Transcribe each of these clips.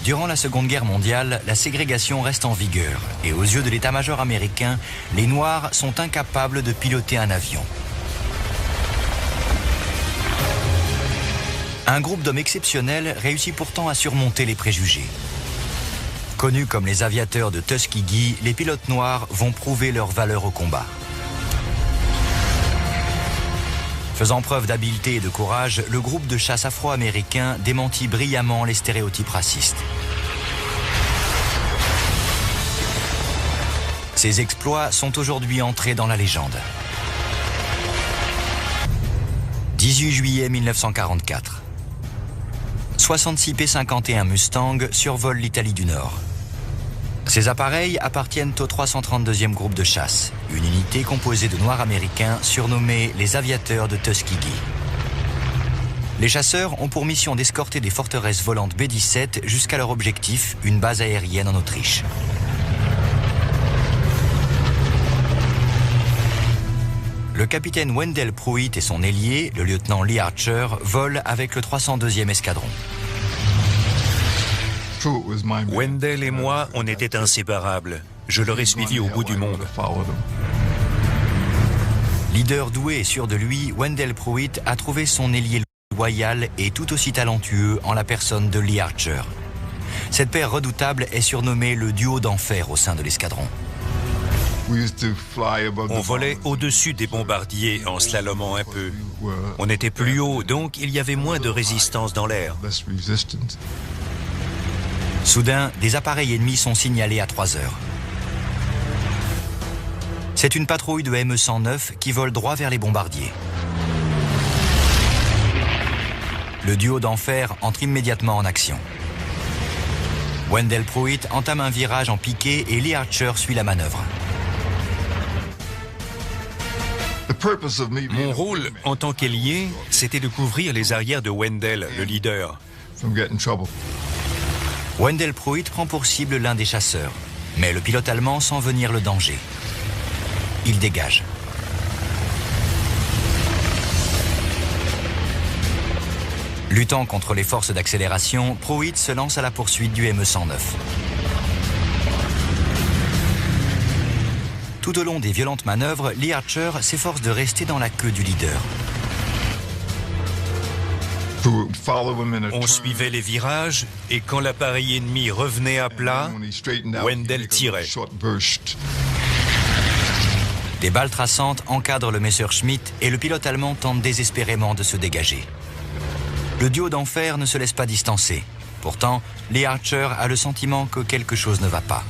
Durant la Seconde Guerre mondiale, la ségrégation reste en vigueur et aux yeux de l'état-major américain, les Noirs sont incapables de piloter un avion. Un groupe d'hommes exceptionnels réussit pourtant à surmonter les préjugés. Connus comme les aviateurs de Tuskegee, les pilotes noirs vont prouver leur valeur au combat. Faisant preuve d'habileté et de courage, le groupe de chasse afro-américain démentit brillamment les stéréotypes racistes. Ces exploits sont aujourd'hui entrés dans la légende. 18 juillet 1944. 66 P-51 Mustang survolent l'Italie du Nord. Ces appareils appartiennent au 332e groupe de chasse, une unité composée de Noirs américains surnommés les aviateurs de Tuskegee. Les chasseurs ont pour mission d'escorter des forteresses volantes B-17 jusqu'à leur objectif, une base aérienne en Autriche. Le capitaine Wendell Pruitt et son ailier, le lieutenant Lee Archer, volent avec le 302e escadron. Wendell et moi, on était inséparables. Je l'aurais suivi au bout du monde. Leader doué et sûr de lui, Wendell Pruitt a trouvé son ailier loyal et tout aussi talentueux en la personne de Lee Archer. Cette paire redoutable est surnommée le duo d'enfer au sein de l'escadron. On volait au-dessus des bombardiers en slalomant un peu. On était plus haut, donc il y avait moins de résistance dans l'air. Soudain, des appareils ennemis sont signalés à 3 heures. C'est une patrouille de ME-109 qui vole droit vers les bombardiers. Le duo d'enfer entre immédiatement en action. Wendell Pruitt entame un virage en piqué et Lee Archer suit la manœuvre. Mon rôle en tant qu'ailier, c'était de couvrir les arrières de Wendell, le leader. Wendell Pruitt prend pour cible l'un des chasseurs, mais le pilote allemand sent venir le danger. Il dégage. Luttant contre les forces d'accélération, Pruitt se lance à la poursuite du ME-109. Tout au long des violentes manœuvres, Lee Archer s'efforce de rester dans la queue du leader. On suivait les virages et quand l'appareil ennemi revenait à plat, Wendell tirait. Des balles traçantes encadrent le Messerschmitt et le pilote allemand tente désespérément de se dégager. Le duo d'enfer ne se laisse pas distancer. Pourtant, Lee Archer a le sentiment que quelque chose ne va pas.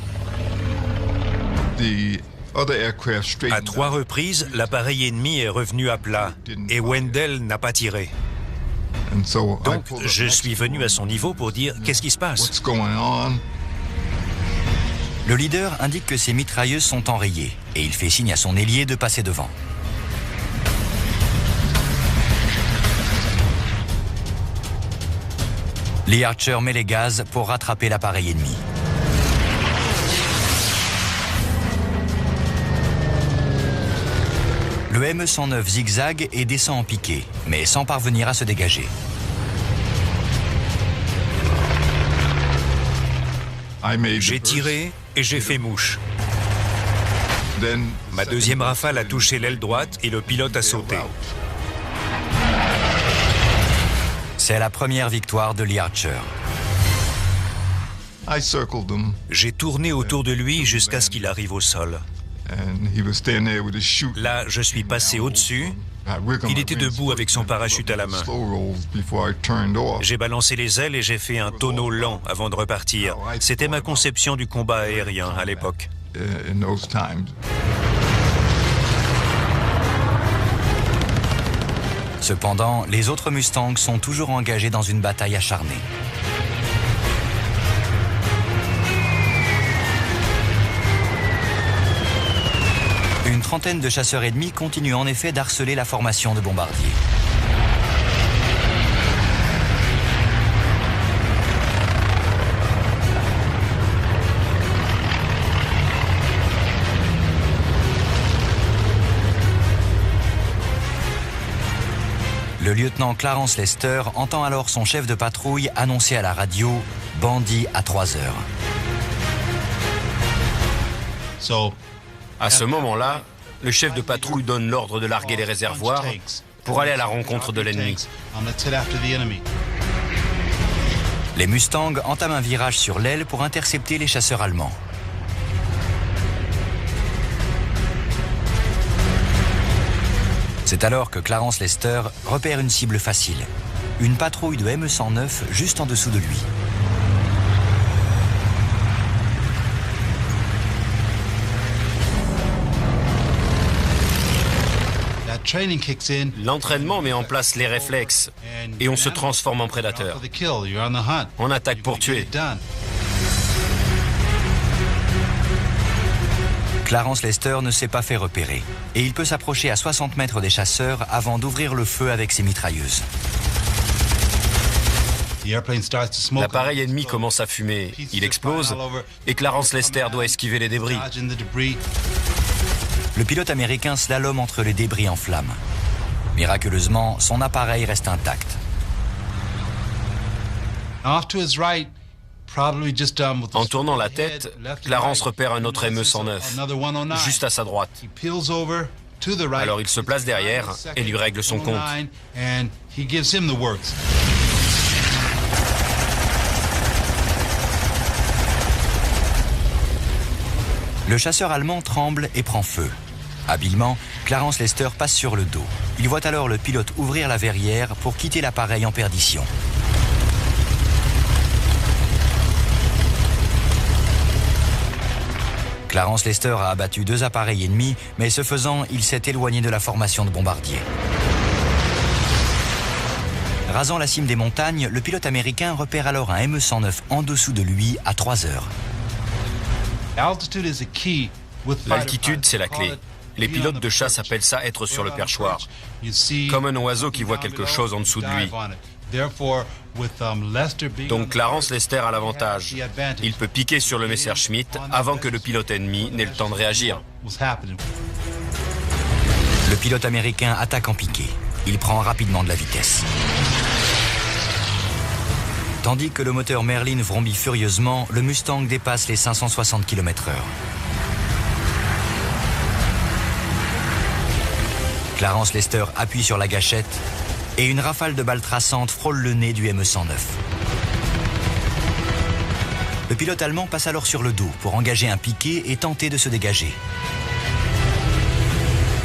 À 3 reprises, l'appareil ennemi est revenu à plat et Wendell n'a pas tiré. Donc, je suis venu à son niveau pour dire « Qu'est-ce qui se passe ?» Le leader indique que ses mitrailleuses sont enrayées et il fait signe à son ailier de passer devant. Lee Archer met les gaz pour rattraper l'appareil ennemi. Le ME-109 zigzague et descend en piqué, mais sans parvenir à se dégager. J'ai tiré et j'ai fait mouche. Ma deuxième rafale a touché l'aile droite et le pilote a sauté. C'est la première victoire de Lee Archer. J'ai tourné autour de lui jusqu'à ce qu'il arrive au sol. Là, je suis passé au-dessus. Il était debout avec son parachute à la main. J'ai balancé les ailes et j'ai fait un tonneau lent avant de repartir. C'était ma conception du combat aérien à l'époque. Cependant, les autres Mustangs sont toujours engagés dans une bataille acharnée. Une trentaine de chasseurs ennemis continuent en effet d'harceler la formation de bombardiers. Le lieutenant Clarence Lester entend alors son chef de patrouille annoncer à la radio « Bandit à 3 heures ». À ce moment-là, le chef de patrouille donne l'ordre de larguer les réservoirs pour aller à la rencontre de l'ennemi. Les Mustangs entament un virage sur l'aile pour intercepter les chasseurs allemands. C'est alors que Clarence Lester repère une cible facile, une patrouille de ME-109 juste en dessous de lui. L'entraînement met en place les réflexes et on se transforme en prédateur. On attaque pour tuer. Clarence Lester ne s'est pas fait repérer et il peut s'approcher à 60 mètres des chasseurs avant d'ouvrir le feu avec ses mitrailleuses. L'appareil ennemi commence à fumer, il explose et Clarence Lester doit esquiver les débris. Le pilote américain slalome entre les débris en flammes. Miraculeusement, son appareil reste intact. En tournant la tête, Clarence repère un autre ME-109, juste à sa droite. Alors il se place derrière et lui règle son compte. Le chasseur allemand tremble et prend feu. Habilement, Clarence Lester passe sur le dos. Il voit alors le pilote ouvrir la verrière pour quitter l'appareil en perdition. Clarence Lester a abattu 2 appareils ennemis, mais ce faisant, il s'est éloigné de la formation de bombardiers. Rasant la cime des montagnes, le pilote américain repère alors un ME-109 en dessous de lui à 3 heures. L'altitude, c'est la clé. Les pilotes de chasse appellent ça être sur le perchoir, comme un oiseau qui voit quelque chose en dessous de lui. Donc Clarence Lester a l'avantage. Il peut piquer sur le Messerschmitt avant que le pilote ennemi n'ait le temps de réagir. Le pilote américain attaque en piqué. Il prend rapidement de la vitesse. Tandis que le moteur Merlin vrombit furieusement, le Mustang dépasse les 560 km/h. Clarence Lester appuie sur la gâchette et une rafale de balles traçantes frôle le nez du ME-109. Le pilote allemand passe alors sur le dos pour engager un piqué et tenter de se dégager.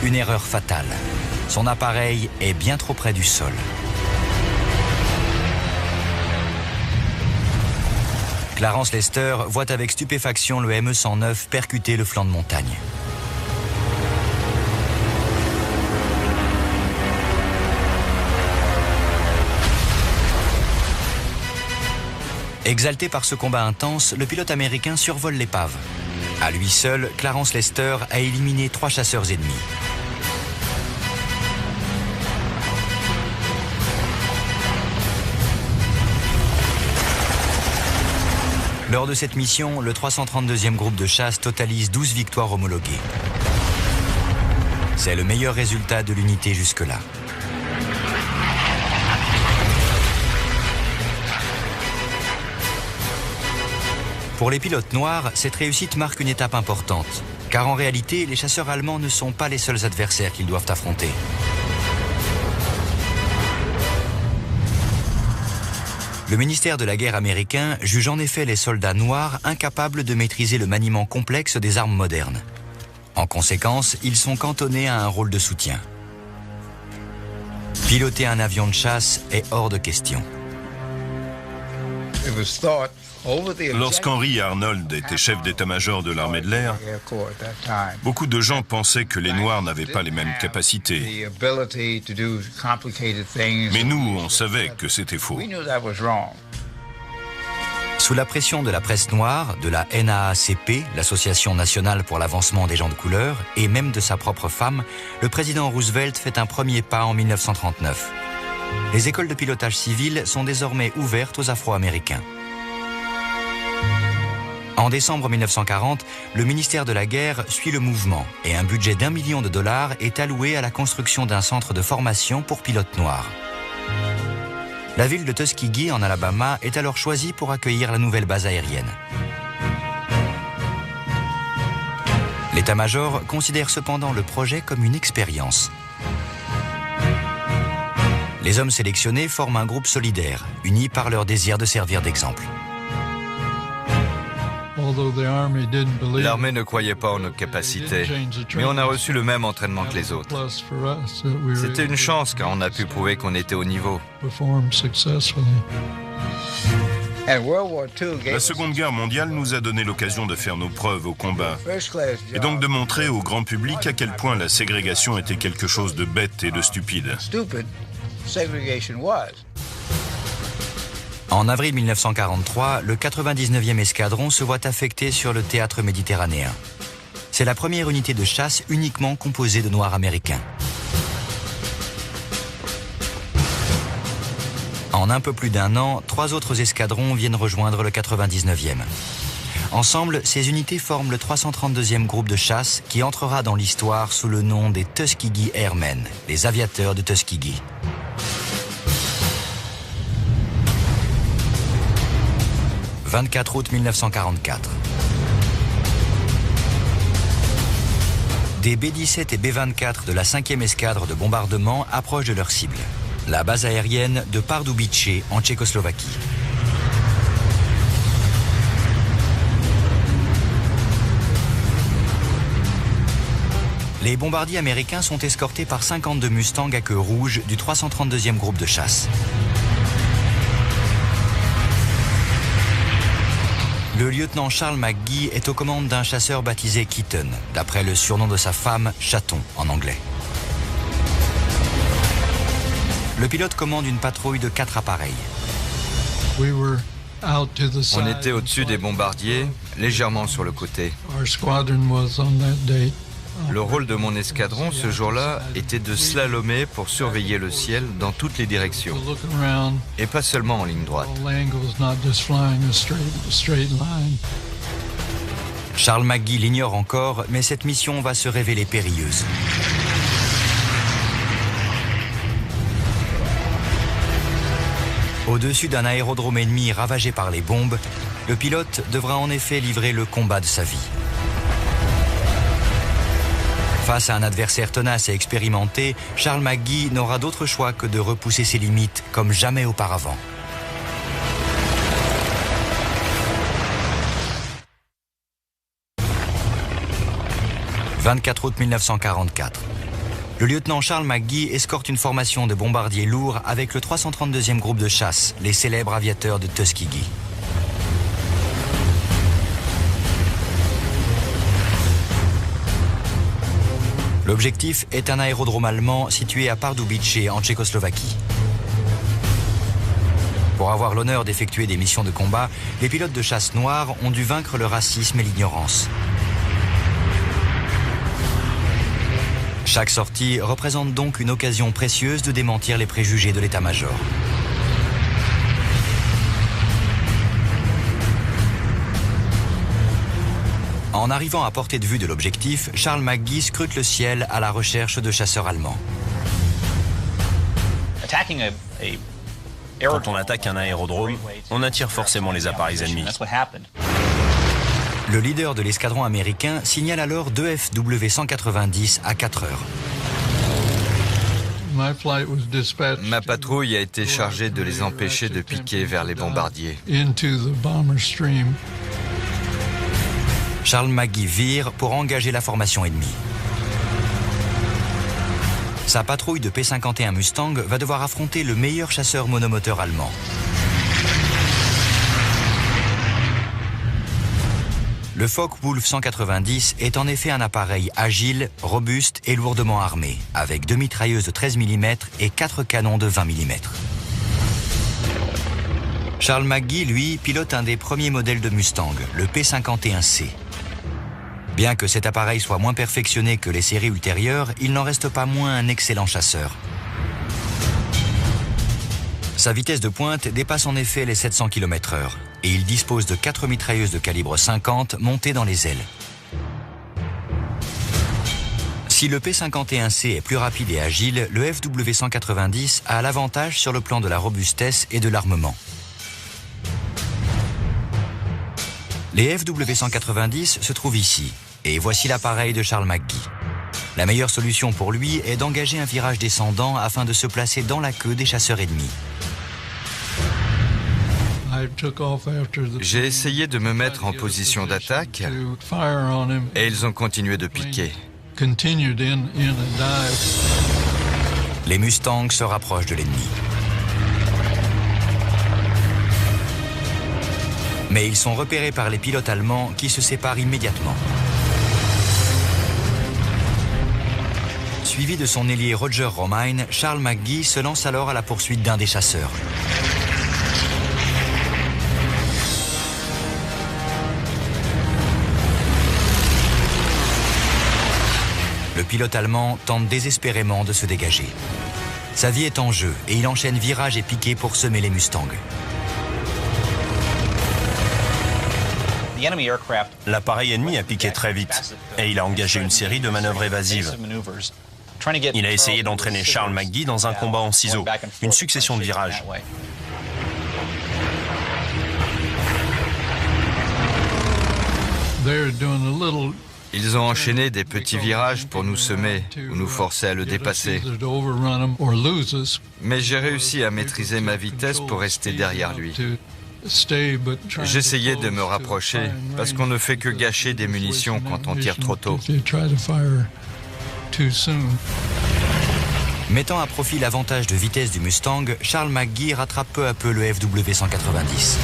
Une erreur fatale. Son appareil est bien trop près du sol. Clarence Lester voit avec stupéfaction le ME-109 percuter le flanc de montagne. Exalté par ce combat intense, le pilote américain survole l'épave. À lui seul, Clarence Lester a éliminé 3 chasseurs ennemis. Lors de cette mission, le 332e groupe de chasse totalise 12 victoires homologuées. C'est le meilleur résultat de l'unité jusque-là. Pour les pilotes noirs, cette réussite marque une étape importante, car en réalité, les chasseurs allemands ne sont pas les seuls adversaires qu'ils doivent affronter. Le ministère de la Guerre américain juge en effet les soldats noirs incapables de maîtriser le maniement complexe des armes modernes. En conséquence, ils sont cantonnés à un rôle de soutien. Piloter un avion de chasse est hors de question. Lorsqu'Henry Arnold était chef d'état-major de l'armée de l'air, beaucoup de gens pensaient que les Noirs n'avaient pas les mêmes capacités. Mais nous, on savait que c'était faux. Sous la pression de la presse noire, de la NAACP, l'Association nationale pour l'avancement des gens de couleur, et même de sa propre femme, le président Roosevelt fait un premier pas en 1939. Les écoles de pilotage civil sont désormais ouvertes aux Afro-Américains. En décembre 1940, le ministère de la Guerre suit le mouvement et un budget d'1 million de dollars est alloué à la construction d'un centre de formation pour pilotes noirs. La ville de Tuskegee, en Alabama, est alors choisie pour accueillir la nouvelle base aérienne. L'état-major considère cependant le projet comme une expérience. Les hommes sélectionnés forment un groupe solidaire, unis par leur désir de servir d'exemple. L'armée ne croyait pas en nos capacités, mais on a reçu le même entraînement que les autres. C'était une chance car on a pu prouver qu'on était au niveau. La Seconde Guerre mondiale nous a donné l'occasion de faire nos preuves au combat et donc de montrer au grand public à quel point la ségrégation était quelque chose de bête et de stupide. En avril 1943, le 99e escadron se voit affecté sur le théâtre méditerranéen. C'est la première unité de chasse uniquement composée de Noirs américains. En un peu plus d'un an, 3 autres escadrons viennent rejoindre le 99e. Ensemble, ces unités forment le 332e groupe de chasse qui entrera dans l'histoire sous le nom des Tuskegee Airmen, les aviateurs de Tuskegee. « 24 août 1944. Des B-17 et B-24 de la 5e escadre de bombardement approchent de leur cible, la base aérienne de Pardubice en Tchécoslovaquie. Les bombardiers américains sont escortés par 52 Mustangs à queue rouge du 332e groupe de chasse. Le lieutenant Charles McGee est aux commandes d'un chasseur baptisé Keaton, d'après le surnom de sa femme, Chaton, en anglais. Le pilote commande une patrouille de 4 appareils. On était au-dessus des bombardiers, légèrement sur le côté. Le rôle de mon escadron ce jour-là était de slalomer pour surveiller le ciel dans toutes les directions, et pas seulement en ligne droite. Charles McGee l'ignore encore, mais cette mission va se révéler périlleuse. Au-dessus d'un aérodrome ennemi ravagé par les bombes, le pilote devra en effet livrer le combat de sa vie. Face à un adversaire tenace et expérimenté, Charles McGee n'aura d'autre choix que de repousser ses limites comme jamais auparavant. « 24 août 1944. Le lieutenant Charles McGee escorte une formation de bombardiers lourds avec le 332e groupe de chasse, les célèbres aviateurs de Tuskegee. L'objectif est un aérodrome allemand situé à Pardubice en Tchécoslovaquie. Pour avoir l'honneur d'effectuer des missions de combat, les pilotes de chasse noirs ont dû vaincre le racisme et l'ignorance. Chaque sortie représente donc une occasion précieuse de démentir les préjugés de l'état-major. En arrivant à portée de vue de l'objectif, Charles McGee scrute le ciel à la recherche de chasseurs allemands. Quand on attaque un aérodrome, on attire forcément les appareils ennemis. Le leader de l'escadron américain signale alors 2 FW-190 à 4 heures. Ma patrouille a été chargée de les empêcher de piquer vers les bombardiers. Charles McGee vire pour engager la formation ennemie. Sa patrouille de P-51 Mustang va devoir affronter le meilleur chasseur monomoteur allemand. Le Focke-Wulf 190 est en effet un appareil agile, robuste et lourdement armé, avec 2 mitrailleuses de 13 mm et 4 canons de 20 mm. Charles McGee, lui, pilote un des premiers modèles de Mustang, le P-51C. Bien que cet appareil soit moins perfectionné que les séries ultérieures, il n'en reste pas moins un excellent chasseur. Sa vitesse de pointe dépasse en effet les 700 km/h et il dispose de 4 mitrailleuses de calibre 50 montées dans les ailes. Si le P-51C est plus rapide et agile, le FW-190 a l'avantage sur le plan de la robustesse et de l'armement. Les FW-190 se trouvent ici, et voici l'appareil de Charles McGee. La meilleure solution pour lui est d'engager un virage descendant afin de se placer dans la queue des chasseurs ennemis. J'ai essayé de me mettre en position d'attaque et ils ont continué de piquer. Les Mustangs se rapprochent de l'ennemi. Mais ils sont repérés par les pilotes allemands qui se séparent immédiatement. Suivi de son ailier Roger Romine, Charles McGee se lance alors à la poursuite d'un des chasseurs. Le pilote allemand tente désespérément de se dégager. Sa vie est en jeu et il enchaîne virages et piquets pour semer les Mustangs. L'appareil ennemi a piqué très vite et il a engagé une série de manœuvres évasives. Il a essayé d'entraîner Charles McGee dans un combat en ciseaux, une succession de virages. Ils ont enchaîné des petits virages pour nous semer ou nous forcer à le dépasser. Mais j'ai réussi à maîtriser ma vitesse pour rester derrière lui. J'essayais de me rapprocher parce qu'on ne fait que gâcher des munitions quand on tire trop tôt. Mettant à profit l'avantage de vitesse du Mustang, Charles McGee rattrape peu à peu le FW-190.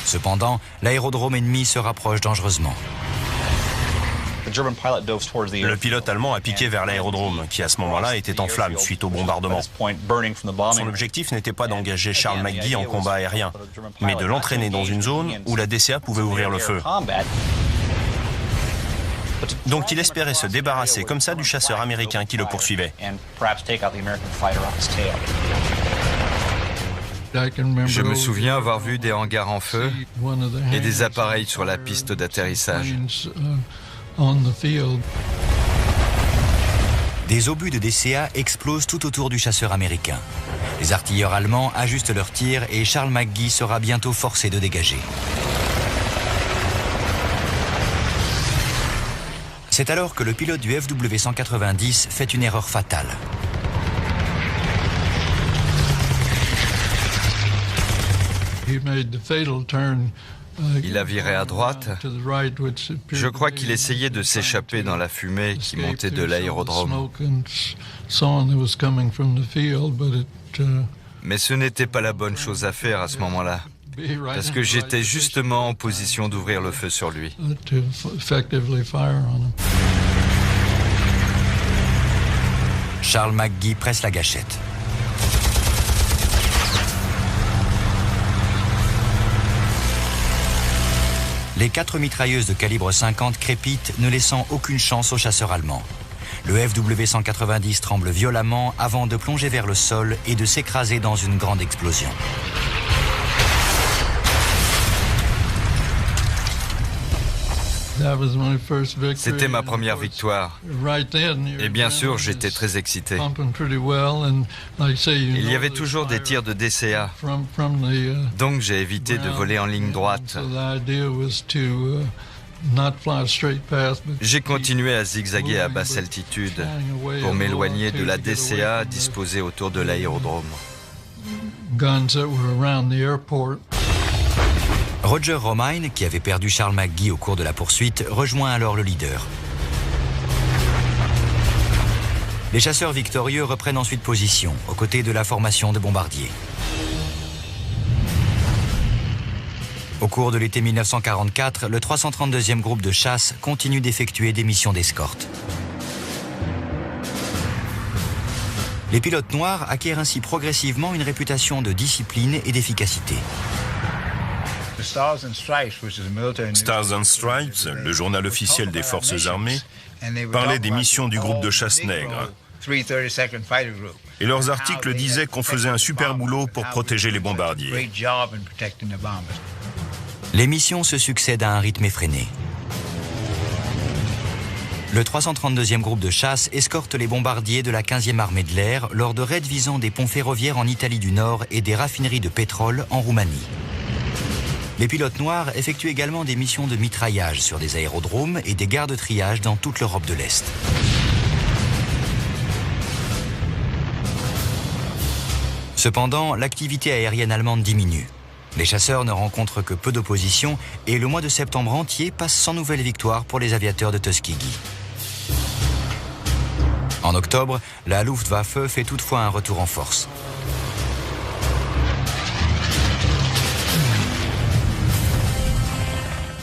Cependant, l'aérodrome ennemi se rapproche dangereusement. Le pilote allemand a piqué vers l'aérodrome, qui à ce moment-là était en flammes suite au bombardement. Son objectif n'était pas d'engager Charles McGee en combat aérien, mais de l'entraîner dans une zone où la DCA pouvait ouvrir le feu. Donc il espérait se débarrasser comme ça du chasseur américain qui le poursuivait. Je me souviens avoir vu des hangars en feu et des appareils sur la piste d'atterrissage. Des obus de DCA explosent tout autour du chasseur américain. Les artilleurs allemands ajustent leurs tirs et Charles McGee sera bientôt forcé de dégager. C'est alors que le pilote du FW-190 fait une erreur fatale. Il a viré à droite. Je crois qu'il essayait de s'échapper dans la fumée qui montait de l'aérodrome. Mais ce n'était pas la bonne chose à faire à ce moment-là, parce que j'étais justement en position d'ouvrir le feu sur lui. Charles McGee presse la gâchette. Les 4 mitrailleuses de calibre 50 crépitent, ne laissant aucune chance aux chasseurs allemands. Le FW-190 tremble violemment avant de plonger vers le sol et de s'écraser dans une grande explosion. C'était ma première victoire. Et bien sûr, j'étais très excité. Il y avait toujours des tirs de DCA. Donc j'ai évité de voler en ligne droite. J'ai continué à zigzaguer à basse altitude pour m'éloigner de la DCA disposée autour de l'aérodrome. Roger Romine, qui avait perdu Charles McGee au cours de la poursuite, rejoint alors le leader. Les chasseurs victorieux reprennent ensuite position, aux côtés de la formation de bombardiers. Au cours de l'été 1944, le 332e groupe de chasse continue d'effectuer des missions d'escorte. Les pilotes noirs acquièrent ainsi progressivement une réputation de discipline et d'efficacité. Stars and Stripes, le journal officiel des forces armées, parlait des missions du groupe de chasse nègre. Et leurs articles disaient qu'on faisait un super boulot pour protéger les bombardiers. Les missions se succèdent à un rythme effréné. Le 332e groupe de chasse escorte les bombardiers de la 15e armée de l'air lors de raids visant des ponts ferroviaires en Italie du Nord et des raffineries de pétrole en Roumanie. Les pilotes noirs effectuent également des missions de mitraillage sur des aérodromes et des gares de triage dans toute l'Europe de l'Est. Cependant, l'activité aérienne allemande diminue. Les chasseurs ne rencontrent que peu d'opposition et le mois de septembre entier passe sans nouvelle victoire pour les aviateurs de Tuskegee. En octobre, la Luftwaffe fait toutefois un retour en force.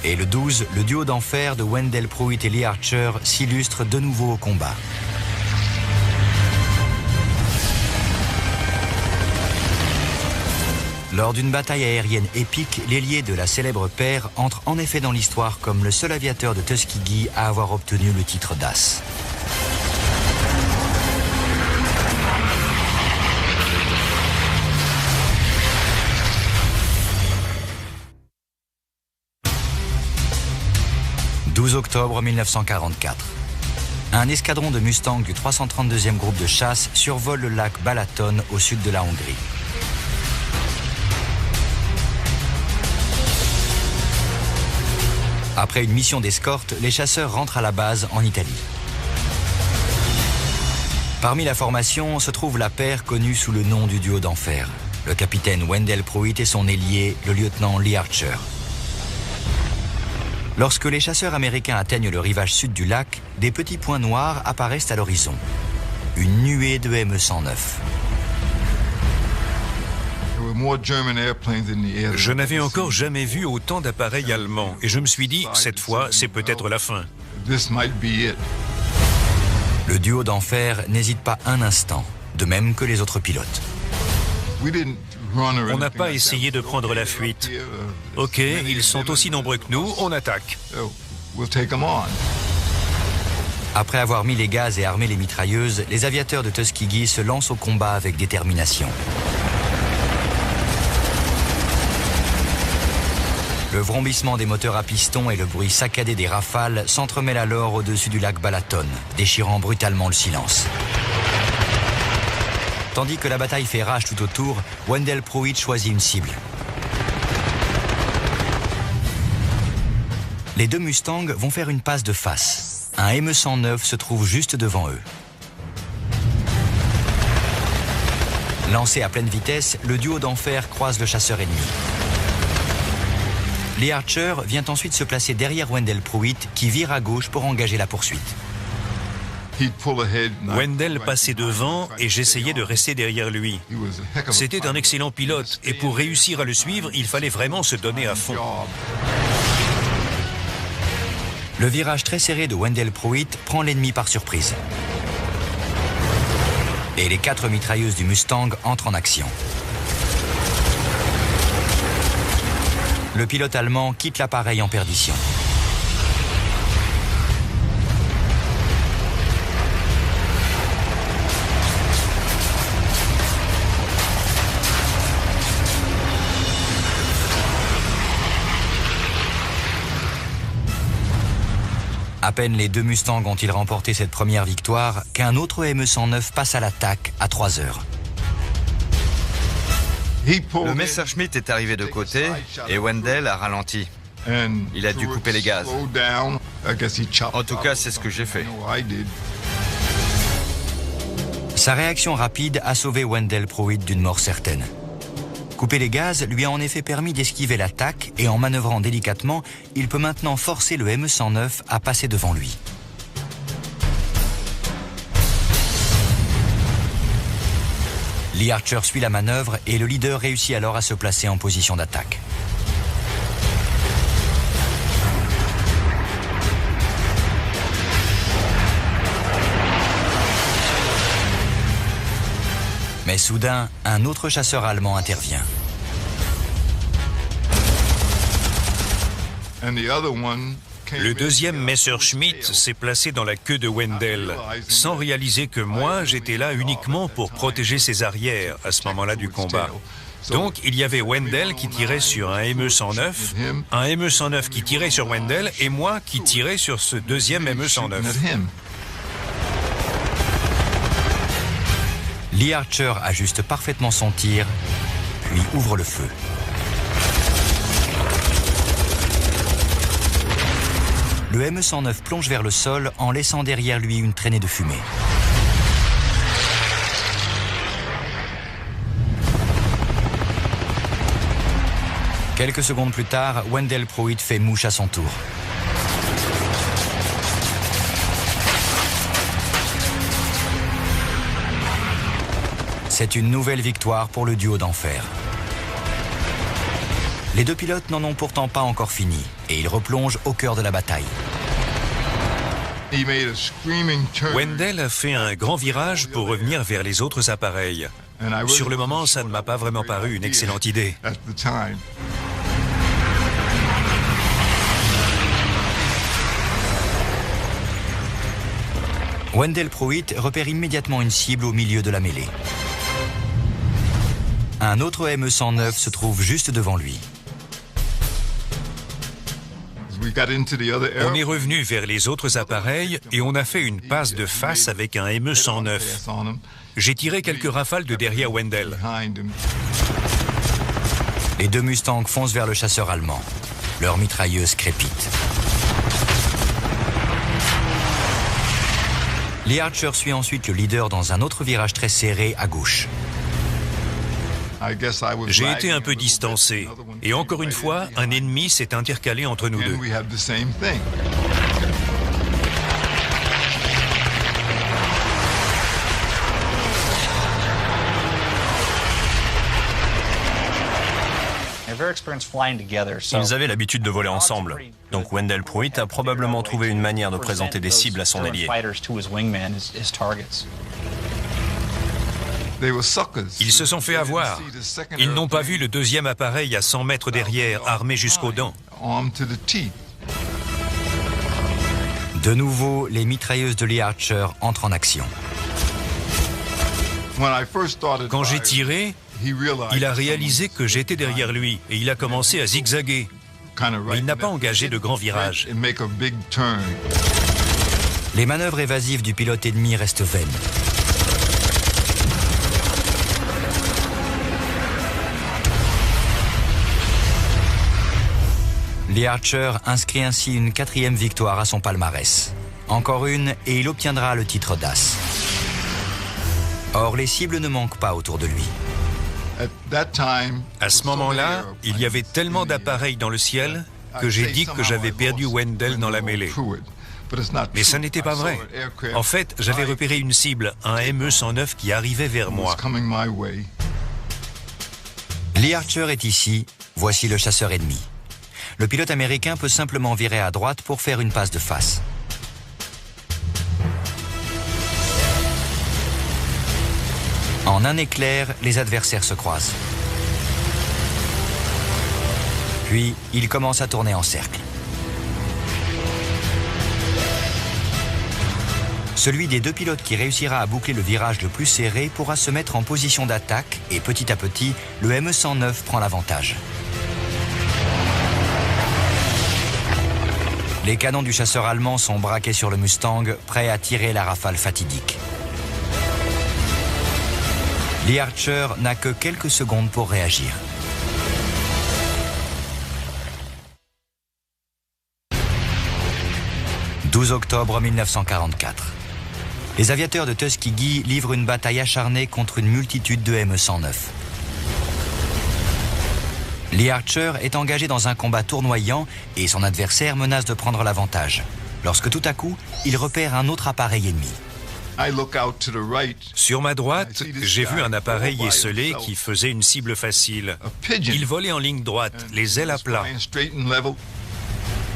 Et le 12, le duo d'enfer de Wendell Pruitt et Lee Archer s'illustre de nouveau au combat. Lors d'une bataille aérienne épique, l'ailier de la célèbre paire entre en effet dans l'histoire comme le seul aviateur de Tuskegee à avoir obtenu le titre d'as. « 12 octobre 1944. Un escadron de Mustang du 332e groupe de chasse survole le lac Balaton au sud de la Hongrie. Après une mission d'escorte, les chasseurs rentrent à la base en Italie. Parmi la formation se trouve la paire connue sous le nom du duo d'enfer, le capitaine Wendell Pruitt et son ailier, le lieutenant Lee Archer. Lorsque les chasseurs américains atteignent le rivage sud du lac, des petits points noirs apparaissent à l'horizon. Une nuée de ME-109. Je n'avais encore jamais vu autant d'appareils allemands et je me suis dit, cette fois, c'est peut-être la fin. Le duo d'enfer n'hésite pas un instant, de même que les autres pilotes. On n'a pas essayé de prendre la fuite. Ok, ils sont aussi nombreux que nous, on attaque. Après avoir mis les gaz et armé les mitrailleuses, les aviateurs de Tuskegee se lancent au combat avec détermination. Le vrombissement des moteurs à piston et le bruit saccadé des rafales s'entremêlent alors au-dessus du lac Balaton, déchirant brutalement le silence. Tandis que la bataille fait rage tout autour, Wendell Pruitt choisit une cible. Les deux Mustangs vont faire une passe de face. Un ME-109 se trouve juste devant eux. Lancé à pleine vitesse, le duo d'enfer croise le chasseur ennemi. Lee Archer vient ensuite se placer derrière Wendell Pruitt qui vire à gauche pour engager la poursuite. Wendell passait devant et j'essayais de rester derrière lui. C'était un excellent pilote et pour réussir à le suivre, il fallait vraiment se donner à fond. Le virage très serré de Wendell Pruitt prend l'ennemi par surprise. Et les 4 mitrailleuses du Mustang entrent en action. Le pilote allemand quitte l'appareil en perdition. À peine les deux Mustangs ont-ils remporté cette première victoire qu'un autre ME-109 passe à l'attaque à 3 heures. Le Messerschmitt est arrivé de côté et Wendell a ralenti. Il a dû couper les gaz. En tout cas, c'est ce que j'ai fait. Sa réaction rapide a sauvé Wendell Pruitt d'une mort certaine. Couper les gaz lui a en effet permis d'esquiver l'attaque et en manœuvrant délicatement, il peut maintenant forcer le ME-109 à passer devant lui. Lee Archer suit la manœuvre et le leader réussit alors à se placer en position d'attaque. Mais soudain, un autre chasseur allemand intervient. Le deuxième Messerschmitt s'est placé dans la queue de Wendell, sans réaliser que moi, j'étais là uniquement pour protéger ses arrières à ce moment-là du combat. Donc, il y avait Wendell qui tirait sur un ME-109, un ME-109 qui tirait sur Wendell et moi qui tirais sur ce deuxième ME-109. Lee Archer ajuste parfaitement son tir, puis ouvre le feu. Le ME-109 plonge vers le sol en laissant derrière lui une traînée de fumée. Quelques secondes plus tard, Wendell Pruitt fait mouche à son tour. C'est une nouvelle victoire pour le duo d'enfer. Les deux pilotes n'en ont pourtant pas encore fini et ils replongent au cœur de la bataille. Wendell a fait un grand virage pour revenir vers les autres appareils. Sur le moment, ça ne m'a pas vraiment paru une excellente idée. Wendell Pruitt repère immédiatement une cible au milieu de la mêlée. Un autre ME-109 se trouve juste devant lui. On est revenu vers les autres appareils et on a fait une passe de face avec un ME-109. J'ai tiré quelques rafales de derrière Wendell. Les deux Mustangs foncent vers le chasseur allemand. Leur mitrailleuse crépite. Lee Archer suit ensuite le leader dans un autre virage très serré à gauche. J'ai été un peu distancé. Et encore une fois, un ennemi s'est intercalé entre nous deux. Ils avaient l'habitude de voler ensemble. Donc Wendell Pruitt a probablement trouvé une manière de présenter des cibles à son allié. Ils se sont fait avoir. Ils n'ont pas vu le deuxième appareil à 100 mètres derrière, armé jusqu'aux dents. De nouveau, les mitrailleuses de Lee Archer entrent en action. Quand j'ai tiré, il a réalisé que j'étais derrière lui et il a commencé à zigzaguer. Mais il n'a pas engagé de grands virages. Les manœuvres évasives du pilote ennemi restent vaines. Lee Archer inscrit ainsi une 4e victoire à son palmarès. Encore une et il obtiendra le titre d'as. Or, les cibles ne manquent pas autour de lui. À ce moment-là, il y avait tellement d'appareils dans le ciel que j'ai dit que j'avais perdu Wendell dans la mêlée. Mais ça n'était pas vrai. En fait, j'avais repéré une cible, un ME-109 qui arrivait vers moi. Lee Archer est ici, voici le chasseur ennemi. Le pilote américain peut simplement virer à droite pour faire une passe de face. En un éclair, les adversaires se croisent. Puis, ils commencent à tourner en cercle. Celui des deux pilotes qui réussira à boucler le virage le plus serré pourra se mettre en position d'attaque et petit à petit, le ME-109 prend l'avantage. Les canons du chasseur allemand sont braqués sur le Mustang, prêts à tirer la rafale fatidique. Lee Archer n'a que quelques secondes pour réagir. « 12 octobre 1944. Les aviateurs de Tuskegee livrent une bataille acharnée contre une multitude de ME-109. Lee Archer est engagé dans un combat tournoyant et son adversaire menace de prendre l'avantage. Lorsque tout à coup, il repère un autre appareil ennemi. Sur ma droite, j'ai vu un appareil esselé qui faisait une cible facile. Il volait en ligne droite, les ailes à plat.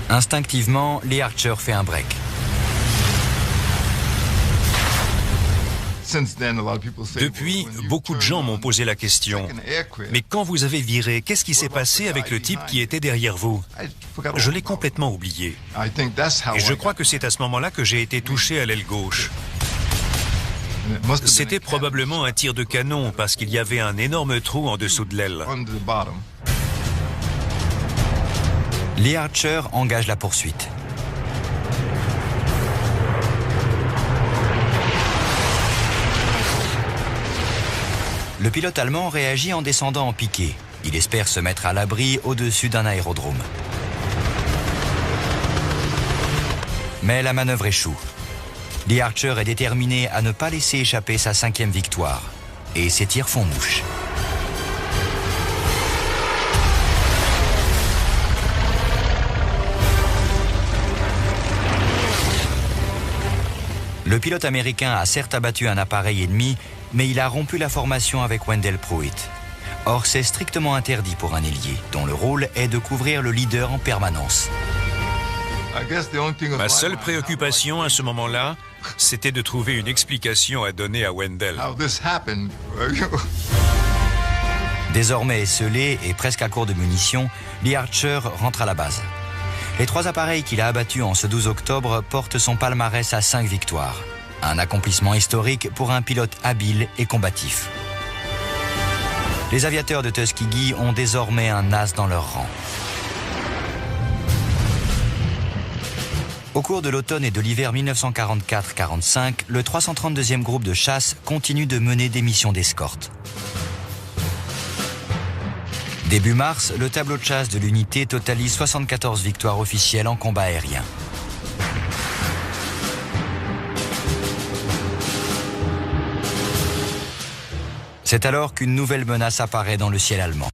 Instinctivement, Lee Archer fait un break. Depuis, beaucoup de gens m'ont posé la question. Mais quand vous avez viré, qu'est-ce qui s'est passé avec le type qui était derrière vous? Je l'ai complètement oublié. Et je crois que c'est à ce moment-là que j'ai été touché à l'aile gauche. C'était probablement un tir de canon parce qu'il y avait un énorme trou en dessous de l'aile. Lee Archer engage la poursuite. Le pilote allemand réagit en descendant en piqué. Il espère se mettre à l'abri au-dessus d'un aérodrome. Mais la manœuvre échoue. Lee Archer est déterminé à ne pas laisser échapper sa 5e victoire. Et ses tirs font mouche. Le pilote américain a certes abattu un appareil ennemi, mais il a rompu la formation avec Wendell Pruitt. Or, c'est strictement interdit pour un ailier, dont le rôle est de couvrir le leader en permanence. Ma seule préoccupation à ce moment-là, c'était de trouver une explication à donner à Wendell. Désormais esselé et presque à court de munitions, Lee Archer rentre à la base. Les 3 appareils qu'il a abattus en ce 12 octobre portent son palmarès à 5 victoires. Un accomplissement historique pour un pilote habile et combatif. Les aviateurs de Tuskegee ont désormais un as dans leur rang. Au cours de l'automne et de l'hiver 1944-45, le 332e groupe de chasse continue de mener des missions d'escorte. Début mars, le tableau de chasse de l'unité totalise 74 victoires officielles en combat aérien. C'est alors qu'une nouvelle menace apparaît dans le ciel allemand.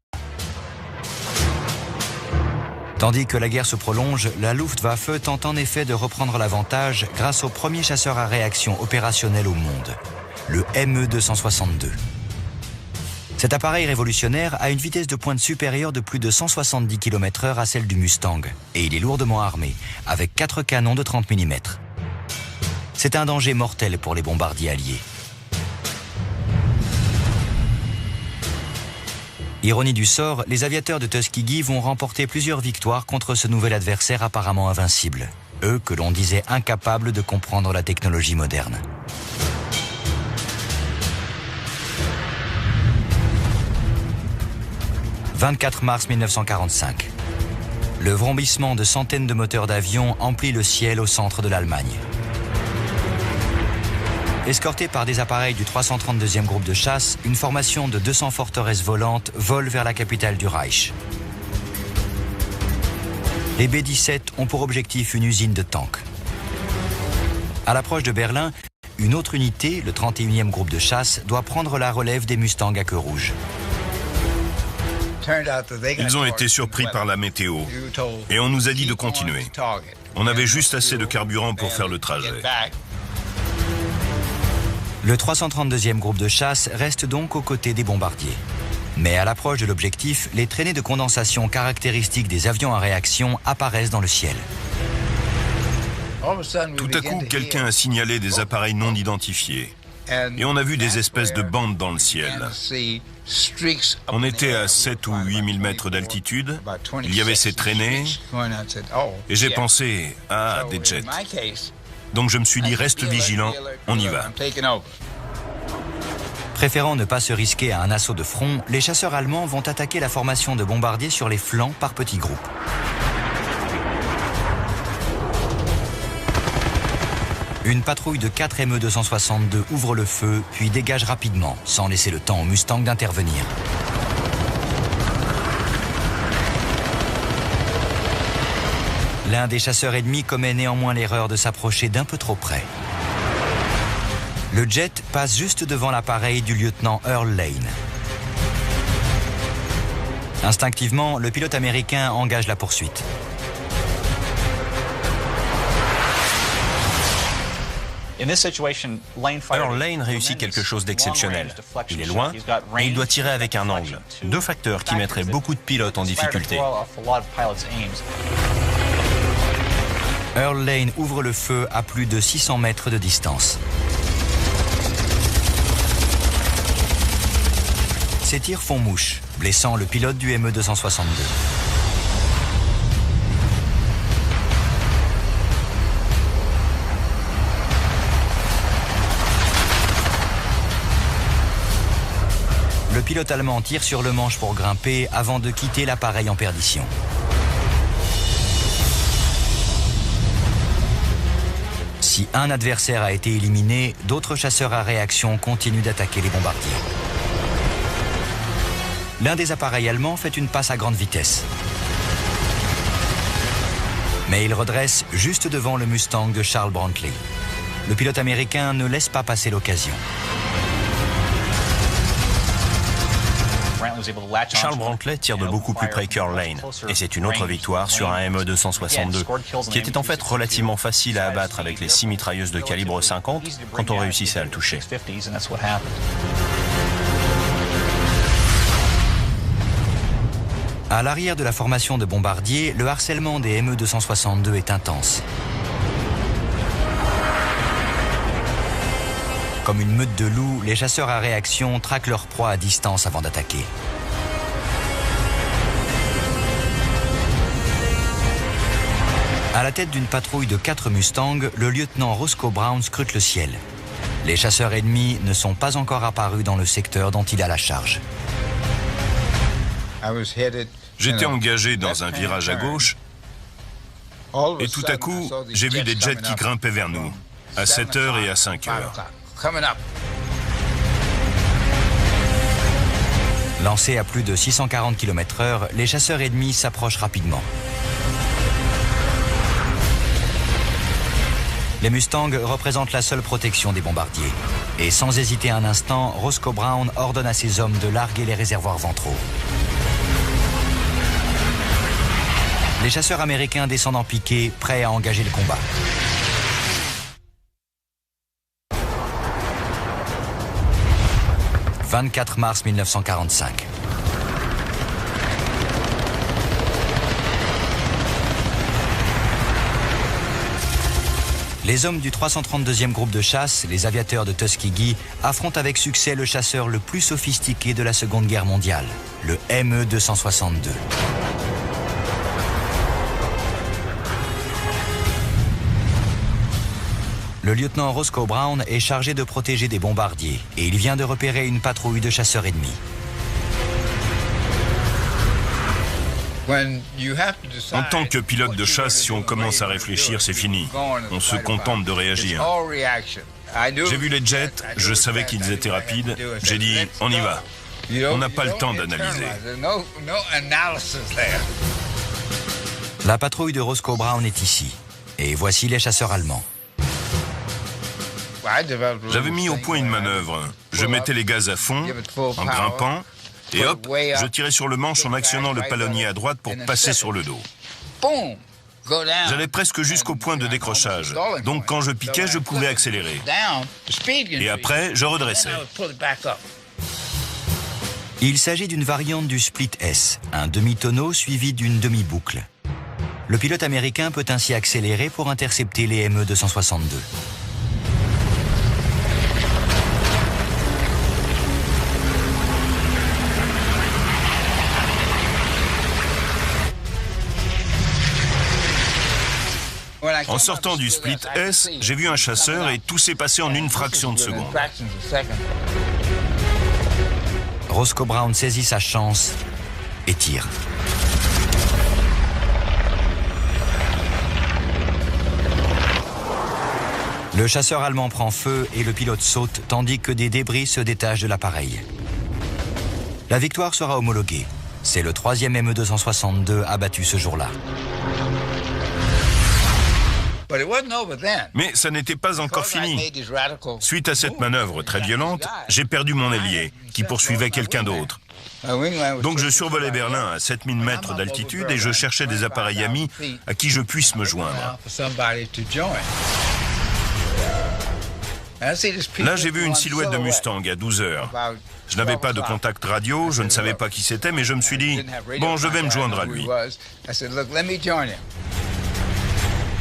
Tandis que la guerre se prolonge, la Luftwaffe tente en effet de reprendre l'avantage grâce au premier chasseur à réaction opérationnel au monde, le ME-262. Cet appareil révolutionnaire a une vitesse de pointe supérieure de plus de 170 km/h à celle du Mustang, et il est lourdement armé, avec 4 canons de 30 mm. C'est un danger mortel pour les bombardiers alliés. Ironie du sort, les aviateurs de Tuskegee vont remporter plusieurs victoires contre ce nouvel adversaire apparemment invincible. Eux que l'on disait incapables de comprendre la technologie moderne. « 24 mars 1945. Le vrombissement de centaines de moteurs d'avion emplit le ciel au centre de l'Allemagne. Escortés par des appareils du 332e groupe de chasse, une formation de 200 forteresses volantes vole vers la capitale du Reich. Les B-17 ont pour objectif une usine de tanks. À l'approche de Berlin, une autre unité, le 31e groupe de chasse, doit prendre la relève des Mustangs à queue rouge. Ils ont été surpris par la météo et on nous a dit de continuer. On avait juste assez de carburant pour faire le trajet. Le 332e groupe de chasse reste donc aux côtés des bombardiers. Mais à l'approche de l'objectif, les traînées de condensation caractéristiques des avions à réaction apparaissent dans le ciel. Tout à coup, quelqu'un a signalé des appareils non identifiés. Et on a vu des espèces de bandes dans le ciel. On était à 7 ou 8 000 mètres d'altitude. Il y avait ces traînées. Et j'ai pensé, ah, des jets. Donc je me suis dit, reste vigilant, on y va. Préférant ne pas se risquer à un assaut de front, les chasseurs allemands vont attaquer la formation de bombardiers sur les flancs par petits groupes. Une patrouille de 4 ME-262 ouvre le feu, puis dégage rapidement, sans laisser le temps aux Mustangs d'intervenir. L'un des chasseurs ennemis commet néanmoins l'erreur de s'approcher d'un peu trop près. Le jet passe juste devant l'appareil du lieutenant Earl Lane. Instinctivement, le pilote américain engage la poursuite. Alors Lane réussit quelque chose d'exceptionnel. Il est loin et il doit tirer avec un angle. 2 facteurs qui mettraient beaucoup de pilotes en difficulté. Earl Lane ouvre le feu à plus de 600 mètres de distance. Ces tirs font mouche, blessant le pilote du ME-262. le pilote allemand tire sur le manche pour grimper avant de quitter l'appareil en perdition. Si un adversaire a été éliminé, d'autres chasseurs à réaction continuent d'attaquer les bombardiers. L'un des appareils allemands fait une passe à grande vitesse. Mais il redresse juste devant le Mustang de Charles Brantley. Le pilote américain ne laisse pas passer l'occasion. Charles Brantley tire de beaucoup plus près Curl Lane, et c'est une autre victoire sur un ME-262, qui était en fait relativement facile à abattre avec les 6 mitrailleuses de calibre 50 quand on réussissait à le toucher. À l'arrière de la formation de bombardiers, le harcèlement des ME-262 est intense. Comme une meute de loups, les chasseurs à réaction traquent leur proie à distance avant d'attaquer. À la tête d'une patrouille de 4 Mustangs, le lieutenant Roscoe Brown scrute le ciel. Les chasseurs ennemis ne sont pas encore apparus dans le secteur dont il a la charge. J'étais engagé dans un virage à gauche et tout à coup, j'ai vu des jets qui grimpaient vers nous, à 7h et à 5h. Lancés à plus de 640 km/h, les chasseurs ennemis s'approchent rapidement. Les Mustangs représentent la seule protection des bombardiers. Et sans hésiter un instant, Roscoe Brown ordonne à ses hommes de larguer les réservoirs ventraux. Les chasseurs américains descendent en piqué, prêts à engager le combat. « 24 mars 1945. Les hommes du 332e groupe de chasse, les aviateurs de Tuskegee, affrontent avec succès le chasseur le plus sophistiqué de la Seconde Guerre mondiale, le ME-262. Le lieutenant Roscoe Brown est chargé de protéger des bombardiers et il vient de repérer une patrouille de chasseurs ennemis. En tant que pilote de chasse, si on commence à réfléchir, c'est fini. On se contente de réagir. J'ai vu les jets, je savais qu'ils étaient rapides. J'ai dit, on y va. On n'a pas le temps d'analyser. La patrouille de Roscoe Brown est ici. Et voici les chasseurs allemands. J'avais mis au point une manœuvre. Je mettais les gaz à fond, en grimpant, et hop, je tirais sur le manche en actionnant le palonnier à droite pour passer sur le dos. J'allais presque jusqu'au point de décrochage. Donc quand je piquais, je pouvais accélérer. Et après, je redressais. Il s'agit d'une variante du split S, un demi-tonneau suivi d'une demi-boucle. Le pilote américain peut ainsi accélérer pour intercepter les ME-262. En sortant du split S, j'ai vu un chasseur et tout s'est passé en une fraction de seconde. Roscoe Brown saisit sa chance et tire. Le chasseur allemand prend feu et le pilote saute tandis que des débris se détachent de l'appareil. La victoire sera homologuée. C'est le 3e ME-262 abattu ce jour-là. Mais ça n'était pas encore fini. Suite à cette manœuvre très violente, j'ai perdu mon ailier, qui poursuivait quelqu'un d'autre. Donc je survolais Berlin à 7000 mètres d'altitude et je cherchais des appareils amis à qui je puisse me joindre. Là, j'ai vu une silhouette de Mustang à 12 heures. Je n'avais pas de contact radio, je ne savais pas qui c'était, mais je me suis dit, bon, je vais me joindre à lui.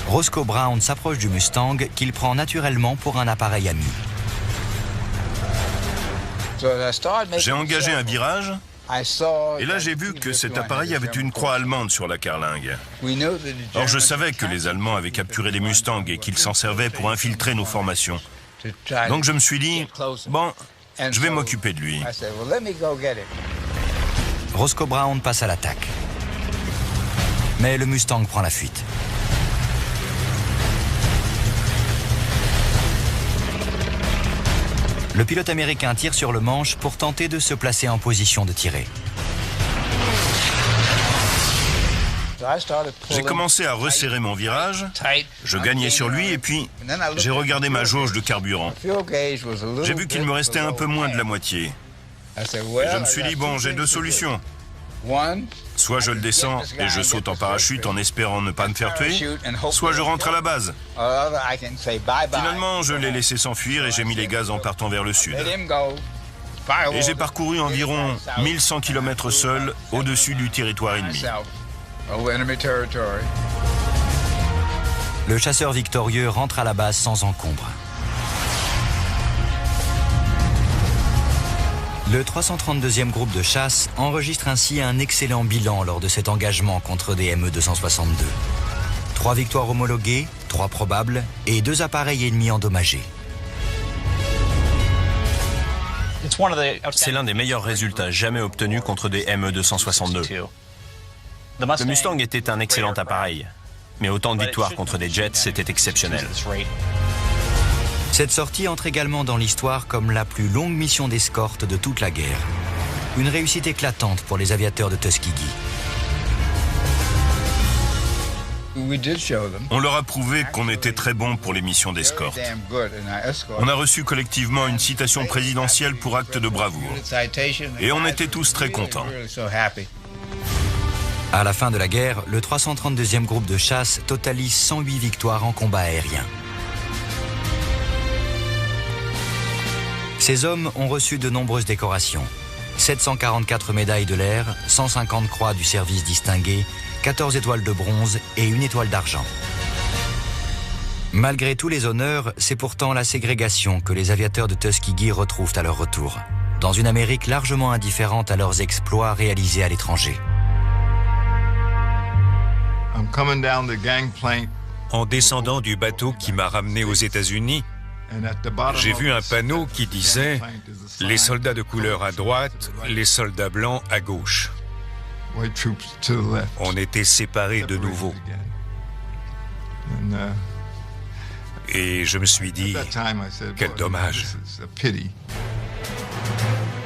Roscoe Brown s'approche du Mustang qu'il prend naturellement pour un appareil ami. J'ai engagé un virage et là j'ai vu que cet appareil avait une croix allemande sur la carlingue. Or je savais que les Allemands avaient capturé des Mustangs et qu'ils s'en servaient pour infiltrer nos formations. Donc je me suis dit, bon, Je vais m'occuper de lui. Roscoe Brown passe à l'attaque. Mais le Mustang prend la fuite. Le pilote américain tire sur le manche pour tenter de se placer en position de tirer. J'ai commencé à resserrer mon virage, je gagnais sur lui et puis j'ai regardé ma jauge de carburant. J'ai vu qu'il me restait un peu moins de la moitié. Et je me suis dit, bon, j'ai deux solutions. Soit je le descends et je saute en parachute en espérant ne pas me faire tuer, soit je rentre à la base. Finalement, je l'ai laissé s'enfuir et j'ai mis les gaz en partant vers le sud. Et j'ai parcouru environ 1100 km seul au-dessus du territoire ennemi. Le chasseur victorieux rentre à la base sans encombre. Le 332e groupe de chasse enregistre ainsi un excellent bilan lors de cet engagement contre des ME-262. 3 victoires homologuées, 3 probables et 2 appareils ennemis endommagés. C'est l'un des meilleurs résultats jamais obtenus contre des ME-262. Le Mustang était un excellent appareil, mais autant de victoires contre des jets, c'était exceptionnel. Cette sortie entre également dans l'histoire comme la plus longue mission d'escorte de toute la guerre. Une réussite éclatante pour les aviateurs de Tuskegee. On leur a prouvé qu'on était très bon pour les missions d'escorte. On a reçu collectivement une citation présidentielle pour acte de bravoure. Et on était tous très contents. À la fin de la guerre, le 332e groupe de chasse totalise 108 victoires en combat aérien. Ces hommes ont reçu de nombreuses décorations. 744 médailles de l'air, 150 croix du service distingué, 14 étoiles de bronze et une étoile d'argent. Malgré tous les honneurs, c'est pourtant la ségrégation que les aviateurs de Tuskegee retrouvent à leur retour, dans une Amérique largement indifférente à leurs exploits réalisés à l'étranger. En descendant du bateau qui m'a ramené aux États-Unis, j'ai vu un panneau qui disait « Les soldats de couleur à droite, les soldats blancs à gauche ». On était séparés de nouveau. Et je me suis dit « Quel dommage ».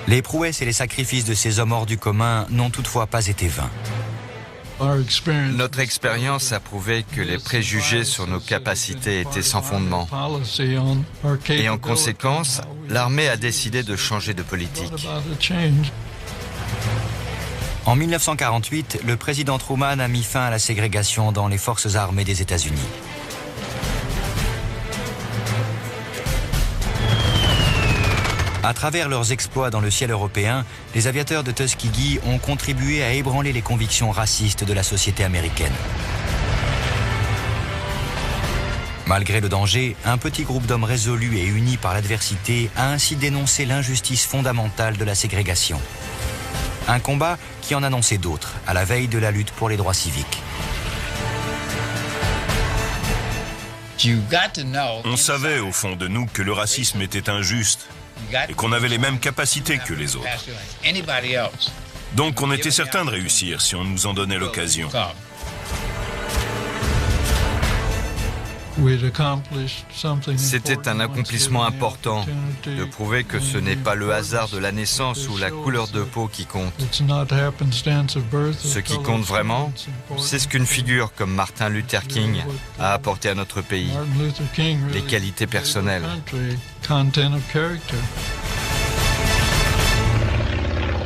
Les prouesses et les sacrifices de ces hommes hors du commun n'ont toutefois pas été vains. Notre expérience a prouvé que les préjugés sur nos capacités étaient sans fondement. Et en conséquence, l'armée a décidé de changer de politique. En 1948, le président Truman a mis fin à la ségrégation dans les forces armées des États-Unis. À travers leurs exploits dans le ciel européen, les aviateurs de Tuskegee ont contribué à ébranler les convictions racistes de la société américaine. Malgré le danger, un petit groupe d'hommes résolus et unis par l'adversité a ainsi dénoncé l'injustice fondamentale de la ségrégation. Un combat qui en annonçait d'autres, à la veille de la lutte pour les droits civiques. On savait au fond de nous que le racisme était injuste et qu'on avait les mêmes capacités que les autres. Donc on était certain de réussir si on nous en donnait l'occasion. C'était un accomplissement important de prouver que ce n'est pas le hasard de la naissance ou la couleur de peau qui compte. Ce qui compte vraiment, c'est ce qu'une figure comme Martin Luther King a apporté à notre pays, les qualités personnelles.